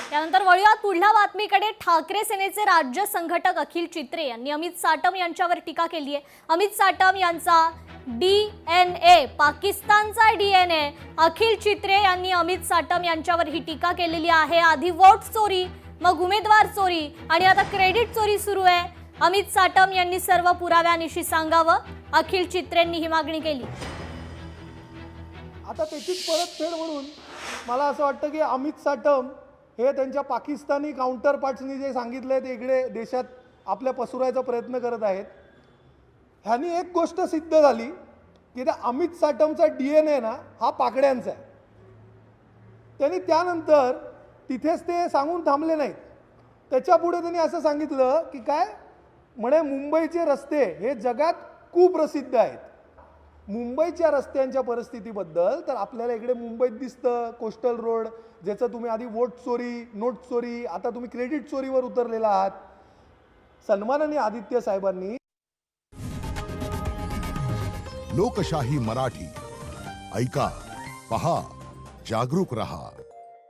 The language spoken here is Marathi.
त्यानंतर वळूयात पुढल्या बातमीकडे। ठाकरे सेनेचे राज्य संघटक अखिल चित्रे यांनी अमित साटम यांच्यावर टीका केली आहे। अमित साटम यांचा DNA पाकिस्तानचा DNA। अखिल चित्रे यांनी अमित साटम यांच्यावर ही टीका केलेली आहे। आधी वोट चोरी, मग उमेदवार चोरी आणि आता क्रेडिट चोरी सुरू आहे। अमित साटम यांनी सर्व पुराव्यानिशी सांगावं, अखिल चित्रेंनी ही मागणी केली। आता त्याचीच परतफेड म्हणून मला असं वाटतं की अमित साटम हे त्यांच्या पाकिस्तानी काउंटर पार्ट्सनी जे सांगितलंय ते इकडे देशात आपल्या पसरवायचा प्रयत्न करत आहेत। ह्यांनी एक गोष्ट सिद्ध झाली की त्या अमित साटमचा DNA ना हा पाकड्यांचा आहे। त्यांनी त्यानंतर तिथेच ते सांगून थांबले नाहीत, त्याच्यापुढे त्यांनी असं सांगितलं की काय म्हणे मुंबईचे रस्ते हे जगात कुप्रसिद्ध आहेत। मुंबईच्या रस्त्यांच्या परिस्थितीबद्दल तर आपल्याला इकडे मुंबईत दिसतं कोस्टल रोड, ज्याचं तुम्ही आधी वोट चोरी, नोट चोरी, आता तुम्ही क्रेडिट चोरीवर उतरलेला आहात। सन्माननीय आदित्य साहेबांनी लोकशाही मराठी ऐका, पहा, जागरूक रहा।